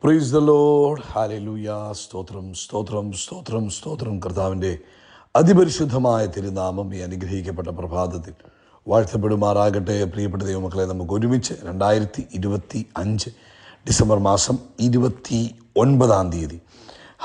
Praise the Lord. Hallelujah. സ്തോത്രം സ്തോത്രം സ്തോത്രം സ്തോത്രം. കർത്താവിൻ്റെ അതിപരിശുദ്ധമായ തിരുനാമം ഈ അനുഗ്രഹിക്കപ്പെട്ട പ്രഭാതത്തിൽ വാഴ്ത്തപ്പെടുമാറാകട്ടെ. പ്രിയപ്പെട്ട ദൈവമക്കളെ, നമുക്ക് ഒരുമിച്ച് 2025 ഡിസംബർ മാസം 29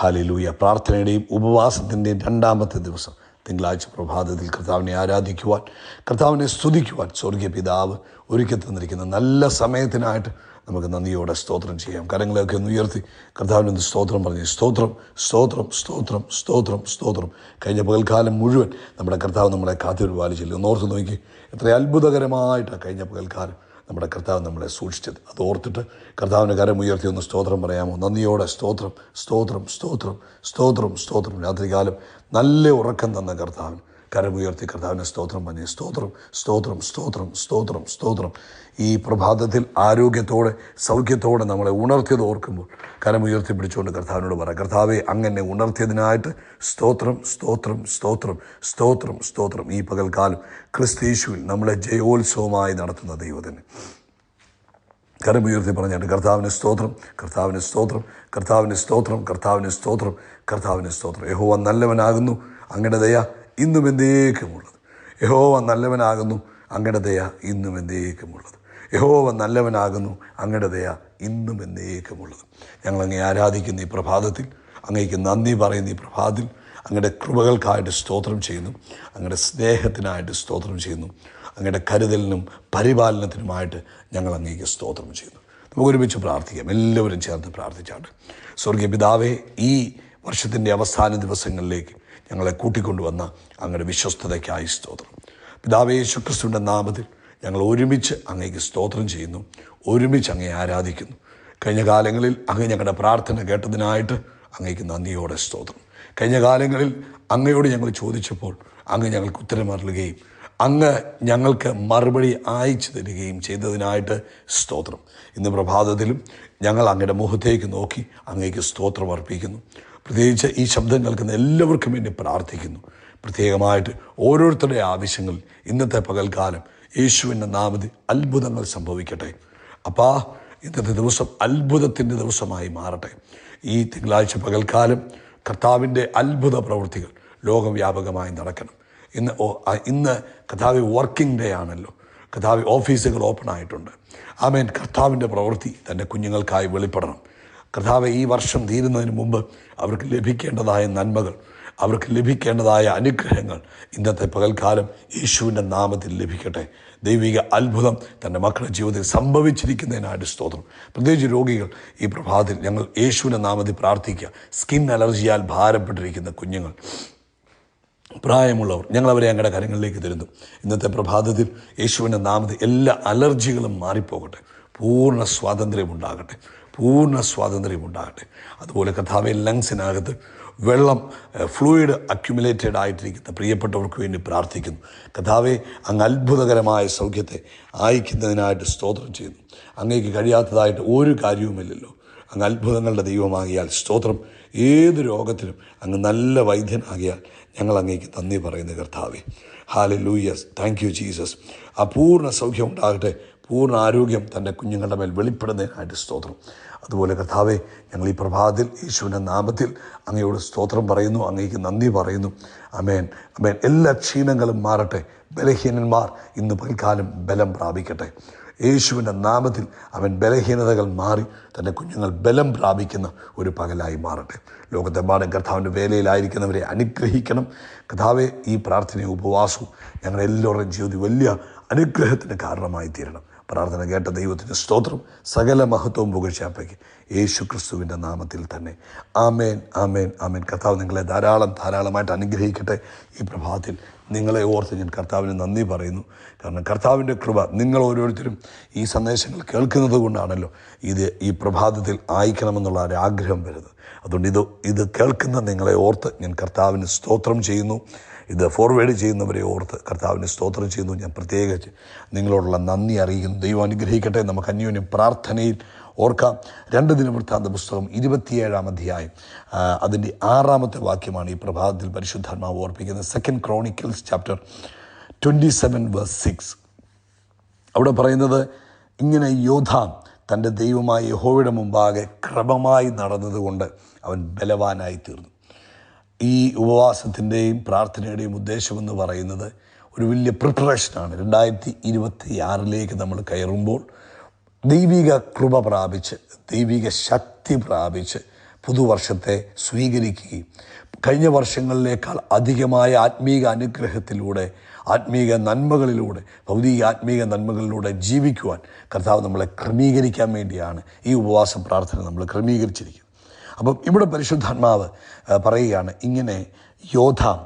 ഹല്ലേലൂയ പ്രാർത്ഥനയുടെയും ഉപവാസത്തിൻ്റെയും 2ാമത്തെ ദിവസം തിങ്കളാഴ്ച പ്രഭാതത്തിൽ കർത്താവിനെ ആരാധിക്കുവാൻ, കർത്താവിനെ സ്തുതിക്കുവാൻ സ്വർഗീയ പിതാവ് ഒരുക്കി തന്നിരിക്കുന്ന നല്ല സമയത്തിനായിട്ട് നമുക്ക് നന്ദിയോടെ സ്തോത്രം ചെയ്യാം. കരങ്ങളെയൊക്കെ ഒന്ന് ഉയർത്തി കർത്താവിനൊന്ന് സ്തോത്രം പറഞ്ഞ് സ്തോത്രം സ്തോത്രം സ്തോത്രം സ്തോത്രം സ്തോത്രം. കഴിഞ്ഞ പകൽക്കാലം മുഴുവൻ നമ്മുടെ കർത്താവ് നമ്മളെ കാത്തുപരിപാലിച്ചില്ല. ഒന്നോർത്ത് നോക്കി, എത്ര അത്ഭുതകരമായിട്ടാണ് കഴിഞ്ഞ പകൽക്കാലം നമ്മുടെ കർത്താവ് നമ്മളെ സൂക്ഷിച്ചത്. അത് ഓർത്തിട്ട് കർത്താവിൻ്റെ കരം ഉയർത്തി ഒന്ന് സ്തോത്രം പറയാമോ? നന്ദിയോടെ സ്തോത്രം സ്തോത്രം സ്തോത്രം സ്തോത്രം സ്തോത്രം. രാത്രികാലം നല്ല ഉറക്കം തന്ന കർത്താവിന് കരമുയർത്തി കർത്താവിനെ സ്തോത്രം പറഞ്ഞ് സ്തോത്രം സ്തോത്രം സ്തോത്രം സ്തോത്രം സ്തോത്രം. ഈ പ്രഭാതത്തിൽ ആരോഗ്യത്തോടെ സൗഖ്യത്തോടെ നമ്മളെ ഉണർത്തിയത് ഓർക്കുമ്പോൾ കരമുയർത്തി പിടിച്ചുകൊണ്ട് കർത്താവിനോട് പറയാം, കർത്താവെ, അങ്ങനെ ഉണർത്തിയതിനായിട്ട് സ്തോത്രം സ്തോത്രം സ്തോത്രം സ്തോത്രം സ്തോത്രം. ഈ പകൽക്കാലം ക്രിസ്തീശുവിൽ നമ്മളെ ജയോത്സവമായി നടത്തുന്ന ദൈവത്തിന് കരമുയർത്തി പറഞ്ഞാട്ട് കർത്താവിന് സ്തോത്രം, കർത്താവിന് സ്തോത്രം, കർത്താവിന് സ്തോത്രം, കർത്താവിന് സ്തോത്രം, കർത്താവിന് സ്തോത്രം. യഹോവ നല്ലവനാകുന്നു, അങ്ങയുടെ ദയ ഇന്നും എന്നേക്കുമുള്ളത്. യഹോവ നല്ലവനാകുന്നു, അങ്ങയുടെ ദയ ഇന്നും എന്നേക്കുമുള്ളത്. യഹോവ നല്ലവനാകുന്നു, അങ്ങയുടെ ദയ ഇന്നും എന്നേക്കുമുള്ളത്. ഞങ്ങളങ്ങേ ആരാധിക്കുന്ന ഈ പ്രഭാതത്തിൽ, അങ്ങേക്ക് നന്ദി പറയുന്ന ഈ പ്രഭാതത്തിൽ അങ്ങയുടെ കൃപകൾക്കായിട്ട് സ്തോത്രം ചെയ്യുന്നു, അങ്ങയുടെ സ്നേഹത്തിനായിട്ട് സ്തോത്രം ചെയ്യുന്നു, അങ്ങയുടെ കരുതലിനും പരിപാലനത്തിനുമായിട്ട് ഞങ്ങൾ അങ്ങേക്ക് സ്തോത്രം ചെയ്യുന്നു. നമുക്ക് ഒരുമിച്ച് പ്രാർത്ഥിക്കാം. എല്ലാവരും ചേർന്ന് പ്രാർത്ഥിച്ചാട്ട്. സ്വർഗീയ പിതാവേ, ഈ വർഷത്തിൻ്റെ അവസാന ദിവസങ്ങളിലേക്ക് ഞങ്ങളെ കൂട്ടിക്കൊണ്ടുവന്ന അങ്ങയുടെ വിശ്വസ്തതയ്ക്കായി സ്തോത്രം. പിതാവേ, യേശുക്രിസ്തുവിൻ്റെ നാമത്തിൽ ഞങ്ങൾ ഒരുമിച്ച് അങ്ങേക്ക് സ്തോത്രം ചെയ്യുന്നു, ഒരുമിച്ച് അങ്ങേ ആരാധിക്കുന്നു. കഴിഞ്ഞ കാലങ്ങളിൽ അങ്ങ് ഞങ്ങളുടെ പ്രാർത്ഥന കേട്ടതിനായിട്ട് അങ്ങേക്ക് നന്ദിയോടെ സ്തോത്രം. കഴിഞ്ഞ കാലങ്ങളിൽ അങ്ങയോട് ഞങ്ങൾ ചോദിച്ചപ്പോൾ അങ്ങ് ഞങ്ങൾക്ക് ഉത്തരം അരുളുകയും അങ്ങ് ഞങ്ങൾക്ക് മറുപടി അയച്ചു തരികയും ചെയ്തതിനായിട്ട് സ്തോത്രം. ഇന്ന് പ്രഭാതത്തിലും ഞങ്ങൾ അങ്ങയുടെ മുഖത്തേക്ക് നോക്കി അങ്ങേക്ക് സ്തോത്രം അർപ്പിക്കുന്നു. പ്രത്യേകിച്ച് ഈ ശബ്ദം കേൾക്കുന്ന എല്ലാവർക്കും വേണ്ടി പ്രാർത്ഥിക്കുന്നു. പ്രത്യേകമായിട്ട് ഓരോരുത്തരുടെ ആവശ്യങ്ങളിൽ ഇന്നത്തെ പകൽക്കാലം യേശുവിൻ്റെ നാമത്തിൽ അത്ഭുതങ്ങൾ സംഭവിക്കട്ടെ. അപ്പാ, ഇന്നത്തെ ദിവസം അത്ഭുതത്തിൻ്റെ ദിവസമായി മാറട്ടെ. ഈ തിങ്കളാഴ്ച പകൽക്കാലം കർത്താവിൻ്റെ അത്ഭുത പ്രവൃത്തികൾ ലോകവ്യാപകമായി നടക്കണം. ഇന്ന് കർത്താവ് വർക്കിംഗ് ഡേ ആണല്ലോ. കർത്താവ് ഓഫീസുകൾ ഓപ്പൺ ആയിട്ടുണ്ട്. ആമേൻ. കർത്താവിൻ്റെ പ്രവൃത്തി തൻ്റെ കുഞ്ഞുങ്ങൾക്കായി വെളിപ്പെടണം. കർത്താവ് ഈ വർഷം തീരുന്നതിന് മുമ്പ് അവർക്ക് ലഭിക്കേണ്ടതായ നന്മകൾ, അവർക്ക് ലഭിക്കേണ്ടതായ അനുഗ്രഹങ്ങൾ ഇന്നത്തെ പകൽക്കാലം യേശുവിൻ്റെ നാമത്തിൽ ലഭിക്കട്ടെ. ദൈവിക അത്ഭുതം തൻ്റെ മക്കളുടെ ജീവിതത്തിൽ സംഭവിച്ചിരിക്കുന്നതിനായിട്ട് സ്തോത്രം. പ്രത്യേകിച്ച് രോഗികൾ ഈ പ്രഭാതത്തിൽ ഞങ്ങൾ യേശുവിൻ്റെ നാമത്തിൽ പ്രാർത്ഥിക്കുക. സ്കിൻ അലർജിയാൽ ഭാരപ്പെട്ടിരിക്കുന്ന കുഞ്ഞുങ്ങൾ, പ്രായമുള്ളവർ, ഞങ്ങളവരെ ഞങ്ങളുടെ കരങ്ങളിലേക്ക് തരുന്നു. ഇന്നത്തെ പ്രഭാതത്തിൽ യേശുവിൻ്റെ നാമത്തിൽ എല്ലാ അലർജികളും മാറിപ്പോകട്ടെ. പൂർണ്ണ സ്വാതന്ത്ര്യമുണ്ടാകട്ടെ, പൂർണ്ണ സ്വാതന്ത്ര്യമുണ്ടാകട്ടെ. അതുപോലെ കർത്താവെ, ലങ്സിനകത്ത് വെള്ളം ഫ്ലൂയിഡ് അക്യുമുലേറ്റഡ് ആയിട്ടിരിക്കുന്ന പ്രിയപ്പെട്ടവർക്ക് വേണ്ടി പ്രാർത്ഥിക്കുന്നു. കർത്താവെ, അങ്ങ് അത്ഭുതകരമായ സൗഖ്യത്തെ അയക്കുന്നതിനായിട്ട് സ്തോത്രം ചെയ്യുന്നു. അങ്ങേക്ക് കഴിയാത്തതായിട്ട് ഒരു കാര്യവുമില്ലല്ലോ. അങ്ങ് അത്ഭുതങ്ങളുടെ ദൈവമാകിയാൽ സ്തോത്രം. ഏത് രോഗത്തിലും അങ്ങ് നല്ല വൈദ്യനാകിയാൽ ഞങ്ങൾ അങ്ങേക്ക് നന്ദി പറയുന്ന കർത്താവെ. ഹല്ലേലൂയ. Thank you Jesus. ആ പൂർണ്ണ സൗഖ്യം ഉണ്ടാകട്ടെ, പൂർണ്ണ ആരോഗ്യം തൻ്റെ കുഞ്ഞുങ്ങളുടെ മേൽ വെളിപ്പെടുന്നതിനായിട്ട് സ്തോത്രം. അതുപോലെ കർത്താവെ, ഞങ്ങൾ ഈ പ്രഭാതത്തിൽ യേശുവിൻ്റെ നാമത്തിൽ അങ്ങയോട് സ്തോത്രം പറയുന്നു, അങ്ങേക്ക് നന്ദി പറയുന്നു. അമേൻ, അമേൻ. എല്ലാ ക്ഷീണങ്ങളും മാറട്ടെ. ബലഹീനന്മാർ ഇന്ന് പകൽക്കാലം ബലം പ്രാപിക്കട്ടെ. യേശുവിൻ്റെ നാമത്തിൽ അവൻ ബലഹീനതകൾ മാറി തൻ്റെ കുഞ്ഞുങ്ങൾ ബലം പ്രാപിക്കുന്ന ഒരു പകലായി മാറട്ടെ. ലോകത്തെമ്പാടും കർത്താവിൻ്റെ വേലയിലായിരിക്കുന്നവരെ അനുഗ്രഹിക്കണം. കർത്താവെ, ഈ പ്രാർത്ഥനയും ഉപവാസവും ഞങ്ങളെല്ലാവരുടെയും ജീവിതത്തിൽ വലിയ അനുഗ്രഹത്തിന് കാരണമായി തീരണം. പ്രാർത്ഥന കേട്ട ദൈവത്തിന് സ്തോത്രം. സകല മഹത്വവും പുകഴ്ചയ്ക്ക് യേശു ക്രിസ്തുവിൻ്റെ നാമത്തിൽ തന്നെ. ആമേൻ, ആമേൻ, ആമേൻ. കർത്താവ് നിങ്ങളെ ധാരാളമായിട്ട് അനുഗ്രഹിക്കട്ടെ. ഈ പ്രഭാതത്തിൽ നിങ്ങളെ ഓർത്ത് ഞാൻ കർത്താവിന് നന്ദി പറയുന്നു. കാരണം കർത്താവിൻ്റെ കൃപ നിങ്ങൾ ഓരോരുത്തരും ഈ സന്ദേശങ്ങൾ കേൾക്കുന്നത് കൊണ്ടാണല്ലോ ഈ പ്രഭാതത്തിൽ അയക്കണമെന്നുള്ള ഒരു ആഗ്രഹം വരുന്നത്. അതുകൊണ്ട് ഇത് കേൾക്കുന്ന നിങ്ങളെ ഓർത്ത് ഞാൻ കർത്താവിന് സ്തോത്രം ചെയ്യുന്നു. ഇത് ഫോർവേഡ് ചെയ്യുന്നവരെ ഓർത്ത് കർത്താവിന് സ്തോത്രം ചെയ്യുന്നു. ഞാൻ പ്രത്യേകിച്ച് നിങ്ങളോടുള്ള നന്ദി അറിയിക്കുന്നു. ദൈവം അനുഗ്രഹിക്കട്ടെ. നമുക്ക് അന്യോന്യം പ്രാർത്ഥനയിൽ ഓർക്കാം. 2 ദിനവൃത്താന്ത പുസ്തകം 27-ാം അധ്യായം അതിൻ്റെ 6-ാമത്തെ വാക്യമാണ് ഈ പ്രഭാതത്തിൽ പരിശുദ്ധാത്മാവ് ഓർപ്പിക്കുന്നത്. 2 Chronicles chapter 27 verse 6. അവിടെ പറയുന്നത് ഇങ്ങനെ: യോഥാം തൻ്റെ ദൈവമായ യഹോവയുടെ മുമ്പാകെ ക്രമമായി നടന്നതുകൊണ്ട് അവൻ ബലവാനായി തീർന്നു. ഈ ഉപവാസത്തിൻ്റെയും പ്രാർത്ഥനയുടെയും ഉദ്ദേശമെന്ന് പറയുന്നത് ഒരു വലിയ പ്രിപ്പറേഷനാണ്. 2026 നമ്മൾ കയറുമ്പോൾ ദൈവിക കൃപ പ്രാപിച്ച്, ദൈവിക ശക്തി പ്രാപിച്ച് പുതുവർഷത്തെ സ്വീകരിക്കുകയും കഴിഞ്ഞ വർഷങ്ങളിലേക്കാൾ അധികമായ ആത്മീക അനുഗ്രഹത്തിലൂടെ, ആത്മീക നന്മകളിലൂടെ, ഭൗതിക ആത്മീക നന്മകളിലൂടെ ജീവിക്കുവാൻ കർത്താവ് നമ്മളെ ക്രമീകരിക്കാൻ വേണ്ടിയാണ് ഈ ഉപവാസ പ്രാർത്ഥന നമ്മൾ ക്രമീകരിച്ചിരിക്കുന്നത്. അപ്പം ഇവിടെ പരിശുദ്ധാത്മാവ് പറയുകയാണ്, ഇങ്ങനെ യോഥാം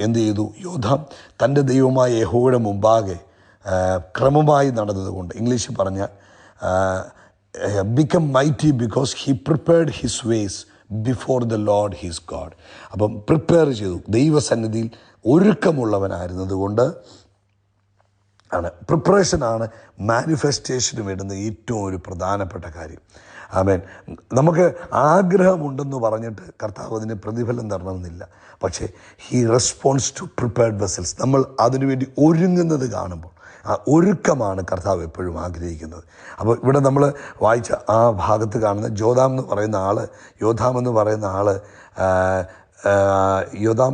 എന്ത് ചെയ്തു? യോഥാം തൻ്റെ ദൈവമായ യഹോവയുടെ മുമ്പാകെ ക്രമമായി നടന്നതുകൊണ്ട്, ഇംഗ്ലീഷിൽ പറഞ്ഞാൽ become mighty because he prepared his ways before the Lord his God. അപ്പം പ്രിപ്പയർ ചെയ്തു, ദൈവസന്നിധിയിൽ ഒരുക്കമുള്ളവനായിരുന്നത് കൊണ്ട് ആണ്. പ്രിപ്പറേഷനാണ് മാനിഫെസ്റ്റേഷന് വേണ്ടുന്ന ഏറ്റവും ഒരു പ്രധാനപ്പെട്ട കാര്യം. ആമേൻ. നമുക്ക് ആഗ്രഹമുണ്ടെന്ന് പറഞ്ഞിട്ട് കർത്താവ് അതിന് പ്രതിഫലം തരണമെന്നില്ല. പക്ഷേ he response to prepared vessels. നമ്മൾ അതിനുവേണ്ടി ഒരുങ്ങുന്നത് കാണുമ്പോൾ ആ ഒരുക്കമാണ് കർത്താവ് എപ്പോഴും ആഗ്രഹിക്കുന്നത്. അപ്പോൾ ഇവിടെ നമ്മൾ വായിച്ച ആ ഭാഗത്ത് കാണുന്ന യോഥാം എന്ന് പറയുന്ന ആൾ യോഥാം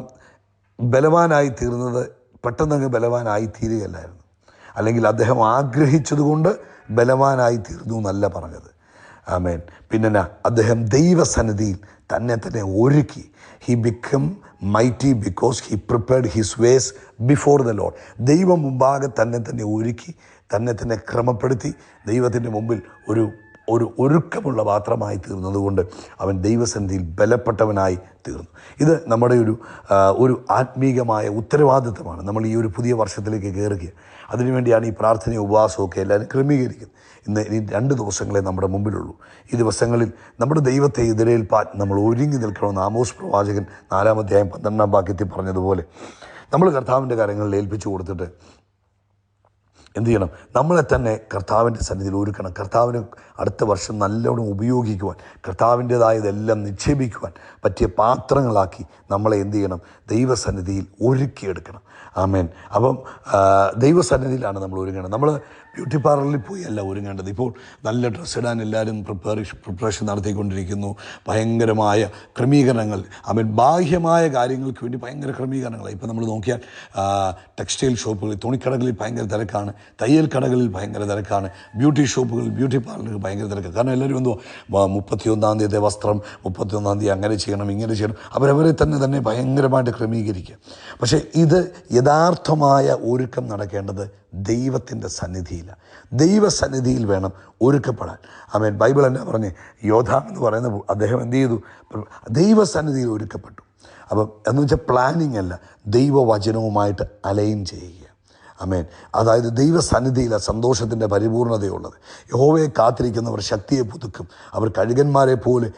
ബലവാനായി തീർന്നത് പെട്ടെന്നങ്ങ് ബലവാനായി തീരുകയല്ലായിരുന്നു, അല്ലെങ്കിൽ അദ്ദേഹം ആഗ്രഹിച്ചതുകൊണ്ട് ബലവാനായി തീർന്നു എന്നല്ല പറഞ്ഞത്. ആമേൻ. പിന്നെ അദ്ദേഹം ദൈവസന്നിധിയിൽ തന്നെ ഒരുക്കി. He become mighty because he prepared his vase before the Lord. ദൈവം മുമ്പാകെ തന്നെ ഒരുക്കി, തന്നെ ക്രമപ്പെടുത്തി ദൈവത്തിൻ്റെ മുമ്പിൽ ഒരു ഒരുക്കമുള്ള പാത്രമായി തീർന്നതുകൊണ്ട് അവൻ ദൈവസന്നിധിയിൽ ബലപ്പെട്ടവനായി തീർന്നു. ഇത് നമ്മുടെ ഒരു ആത്മീകമായ ഉത്തരവാദിത്തമാണ്. നമ്മൾ ഈ ഒരു പുതിയ വർഷത്തിലേക്ക് കയറുക. അതിനുവേണ്ടിയാണ് ഈ പ്രാർത്ഥനയും ഉപവാസമൊക്കെ എല്ലാവരും ക്രമീകരിക്കുന്നത്. ഇനി 2 ദിവസങ്ങളെ നമ്മുടെ മുമ്പിലുള്ളൂ. ഈ ദിവസങ്ങളിൽ നമ്മുടെ ദൈവത്തെ എതിരേൽപ്പാൻ നമ്മൾ ഒരുങ്ങി നിൽക്കണമെന്ന് ആമോസ് പ്രവാചകൻ 4-ാം അധ്യായം 12-ാം വാക്യത്തിൽ പറഞ്ഞതുപോലെ നമ്മൾ കർത്താവിൻ്റെ കാര്യങ്ങളിൽ ഏൽപ്പിച്ചു കൊടുത്തിട്ട് എന്ത് ചെയ്യണം? നമ്മളെ തന്നെ കർത്താവിൻ്റെ സന്നിധിയിൽ ഒരുക്കണം. കർത്താവിന് അടുത്ത വർഷം നല്ലോണം ഉപയോഗിക്കുവാൻ, കർത്താവിൻ്റേതായതെല്ലാം നിക്ഷേപിക്കുവാൻ പറ്റിയ പാത്രങ്ങളാക്കി നമ്മളെ എന്ത് ചെയ്യണം? ദൈവസന്നിധിയിൽ ഒരുക്കിയെടുക്കണം. ആമേൻ. അപ്പം ദൈവസന്നിധിയിലാണ് നമ്മൾ ഒരുങ്ങേണ്ടത്. നമ്മൾ ബ്യൂട്ടി പാർലറിൽ പോയി അല്ല ഒരുങ്ങേണ്ടത്. ഇപ്പോൾ നല്ല ഡ്രസ്സ് ഇടാൻ എല്ലാവരും പ്രിപ്പറേഷൻ നടത്തിക്കൊണ്ടിരിക്കുന്നു. ഭയങ്കരമായ ക്രമീകരണങ്ങൾ, ബാഹ്യമായ കാര്യങ്ങൾക്ക് വേണ്ടി ഭയങ്കര ക്രമീകരണങ്ങളാണ്. ഇപ്പോൾ നമ്മൾ നോക്കിയാൽ ടെക്സ്റ്റൈൽ ഷോപ്പുകളിൽ, തുണിക്കടകളിൽ ഭയങ്കര തിരക്കാണ്, തയ്യൽ കടകളിൽ ഭയങ്കര തിരക്കാണ്, ബ്യൂട്ടി ഷോപ്പുകളിൽ, ബ്യൂട്ടി പാർലറിൽ ഭയങ്കര തിരക്കാണ്. കാരണം എല്ലാവരും എന്തോ 31-ാം തീയതി വസ്ത്രം, 31-ാം തീയതി അങ്ങനെ ചെയ്യണം, ഇങ്ങനെ ചെയ്യണം, അവരവരെ തന്നെ ഭയങ്കരമായിട്ട് ക്രമീകരിക്കുക. പക്ഷേ ഇത് യഥാർത്ഥമായ ഒരുക്കം നടക്കേണ്ടത് ദൈവത്തിൻ്റെ സന്നിധിയിലാണ്. ദൈവസന്നിധിയിൽ വേണം ഒരുക്കപ്പെടാൻ. ആമേൻ. ബൈബിൾ എന്നാ പറഞ്ഞ്? യോഥാം എന്ന് പറയുന്ന അദ്ദേഹം എന്ത് ചെയ്തു? ദൈവസന്നിധിയിൽ ഒരുക്കപ്പെട്ടു. അപ്പം എന്ന് വെച്ചാൽ പ്ലാനിങ് അല്ല, ദൈവവചനവുമായിട്ട് അലൈൻ ചെയ്യുക. ആമേൻ. അതായത് ദൈവസന്നിധിയിലാണ് സന്തോഷത്തിൻ്റെ പരിപൂർണതയുള്ളത്. യഹോവയെ കാത്തിരിക്കുന്നവർ ശക്തിയെ പുതുക്കും. അവർ കഴുകന്മാരെ പോലെ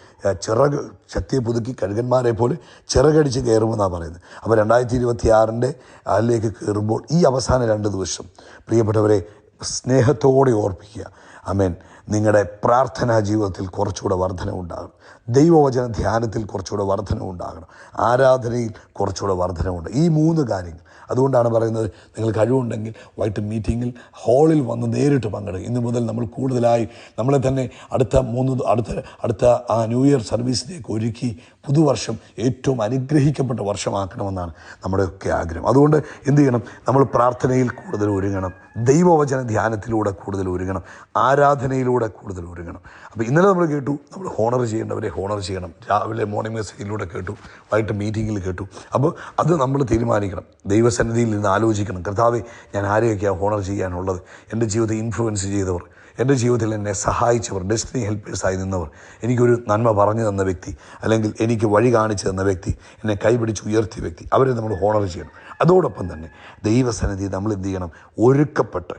ശക്തിയെ പുതുക്കി കഴുകന്മാരെ പോലെ ചിറകടിച്ച് കയറുമെന്നാണ് പറയുന്നത്. അപ്പോൾ 2026 അതിലേക്ക് കയറുമ്പോൾ ഈ അവസാന 2 ദിവസം പ്രിയപ്പെട്ടവരെ സ്നേഹത്തോടെ ഓർപ്പിക്കുക. ആമേൻ. നിങ്ങളുടെ പ്രാർത്ഥനാ ജീവിതത്തിൽ കുറച്ചുകൂടെ വർധനവുണ്ടാകണം. ദൈവവചന ധ്യാനത്തിൽ കുറച്ചുകൂടെ വർധനവുണ്ടാകണം. ആരാധനയിൽ കുറച്ചുകൂടെ വർധനവുണ്ട്. ഈ 3 കാര്യങ്ങൾ. അതുകൊണ്ടാണ് പറയുന്നത്, നിങ്ങൾ കഴിവുണ്ടെങ്കിൽ വൈകിട്ട് മീറ്റിങ്ങിൽ ഹാളിൽ വന്ന് നേരിട്ട് പങ്കെടുക്കും. ഇന്നു മുതൽ നമ്മൾ കൂടുതലായി നമ്മളെ തന്നെ അടുത്ത ആ ന്യൂ ഇയർ സർവീസിലേക്ക് ഒരുക്കി പുതുവർഷം ഏറ്റവും അനുഗ്രഹിക്കപ്പെട്ട വർഷമാക്കണമെന്നാണ് നമ്മുടെയൊക്കെ ആഗ്രഹം. അതുകൊണ്ട് എന്ത് ചെയ്യണം? നമ്മൾ പ്രാർത്ഥനയിൽ കൂടുതൽ ഒരുങ്ങണം, ദൈവവചന ധ്യാനത്തിലൂടെ കൂടുതൽ ഒരുങ്ങണം, ആരാധനയിലൂടെ കൂടുതൽ ഒരുങ്ങണം. അപ്പോൾ ഇന്നലെ നമ്മൾ കേട്ടു, നമ്മൾ ഹോണർ ചെയ്യേണ്ടവരെ ഹോണർ ചെയ്യണം. രാവിലെ മോർണിംഗ് മെസ്സേജിലൂടെ കേട്ടു, വൈകിട്ട് മീറ്റിങ്ങിൽ കേട്ടു. അപ്പോൾ അത് നമ്മൾ തീരുമാനിക്കണം. ദൈവസന്നിധിയിൽ നിന്ന് ആലോചിക്കണം, കർത്താവേ, ഞാൻ ആരെയൊക്കെയാണ് ഹോണർ ചെയ്യാനുള്ളത്? എൻ്റെ ജീവിതത്തെ ഇൻഫ്ലുവൻസ് ചെയ്തവർ, എൻ്റെ ജീവിതത്തിൽ എന്നെ സഹായിച്ചവർ, ഡെസ്റ്റിനി ഹെൽപ്പേഴ്സായി നിന്നവർ, എനിക്കൊരു നന്മ പറഞ്ഞു തന്ന വ്യക്തി, അല്ലെങ്കിൽ എനിക്ക് വഴി കാണിച്ചു തന്ന വ്യക്തി, എന്നെ കൈപിടിച്ച് ഉയർത്തിയ വ്യക്തി, അവരെ നമ്മൾ ഹോണർ ചെയ്യണം. അതോടൊപ്പം തന്നെ ദൈവസന്നിധി നമ്മൾ എന്ത് ചെയ്യണം? ഒരുക്കപ്പെട്ട്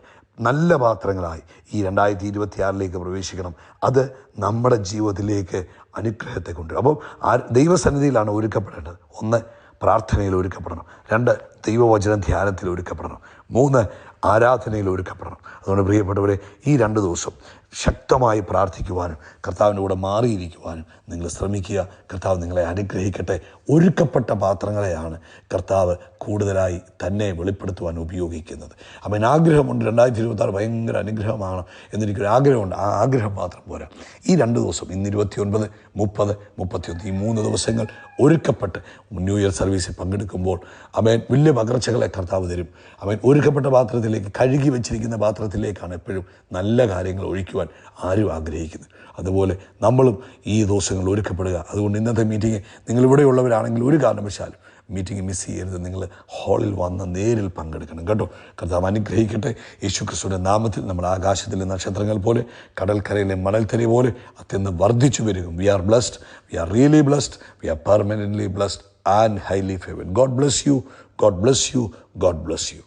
നല്ല പാത്രങ്ങളായി ഈ 2026 പ്രവേശിക്കണം. അത് നമ്മുടെ ജീവിതത്തിലേക്ക് അനുഗ്രഹത്തെ കൊണ്ടുവരും. അപ്പം ദൈവസന്നിധിയിലാണ് ഒരുക്കപ്പെടേണ്ടത്. 1, പ്രാർത്ഥനയിൽ ഒരുക്കപ്പെടണം. 2, ദൈവവചന ധ്യാനത്തിൽ ഒരുക്കപ്പെടണം. 3, ആരാധനയിൽ ഒരുക്കപ്പെടണം. അതുകൊണ്ട് പ്രിയപ്പെട്ടവരെ, ഈ 2 ദിവസം ശക്തമായി പ്രാർത്ഥിക്കുവാനും കർത്താവിൻ്റെ കൂടെ മാറിയിരിക്കുവാനും നിങ്ങൾ ശ്രമിക്കുക. കർത്താവ് നിങ്ങളെ അനുഗ്രഹിക്കട്ടെ. ഒരുക്കപ്പെട്ട പാത്രങ്ങളെയാണ് കർത്താവ് കൂടുതലായി തന്നെ വെളിപ്പെടുത്തുവാൻ ഉപയോഗിക്കുന്നത്. അവൻ ആഗ്രഹമുണ്ട് 2026 ഭയങ്കര അനുഗ്രഹമാണ് എന്നെനിക്കൊരു ആഗ്രഹമുണ്ട്. ആ ആഗ്രഹം മാത്രം പോരാ. ഈ 2 ദിവസം, ഇന്ന് 29, 30, 31, ഈ 3 ദിവസങ്ങൾ ഒരുക്കപ്പെട്ട് ന്യൂ ഇയർ സർവീസിൽ പങ്കെടുക്കുമ്പോൾ അവൻ വലിയ പകർച്ചകളെ കർത്താവ് തരും. അവൻ ഒരുക്കപ്പെട്ട പാത്രത്തിലേക്ക്, കഴുകി വെച്ചിരിക്കുന്ന പാത്രത്തിലേക്കാണ് എപ്പോഴും നല്ല കാര്യങ്ങൾ ഒഴിക്കുവാൻ ആരും ആഗ്രഹിക്കുന്നത്. അതുപോലെ നമ്മളും ഈ ദിവസങ്ങൾ ഒരുക്കപ്പെടുക. അതുകൊണ്ട് ഇന്നത്തെ മീറ്റിംഗ് നിങ്ങളിവിടെയുള്ളവരാണെങ്കിൽ ഒരു കാരണവശാലും മീറ്റിംഗ് മിസ് ചെയ്യരുത്. നിങ്ങൾ ഹാളിൽ വന്ന് നേരിൽ പങ്കെടുക്കണം കേട്ടോ. കർത്താവ് അനുഗ്രഹിക്കട്ടെ. യേശുക്രിസ്തുവിൻ്റെ നാമത്തിൽ നമ്മൾ ആകാശത്തിലെ നക്ഷത്രങ്ങൾ പോലെ, കടൽക്കരയിലെ മണൽത്തരി പോലെ അത്യന്തം വർദ്ധിച്ചു വരികയും we are blessed, we are really blessed, we are permanently blessed and highly favoured. God bless you, God bless you, God bless U.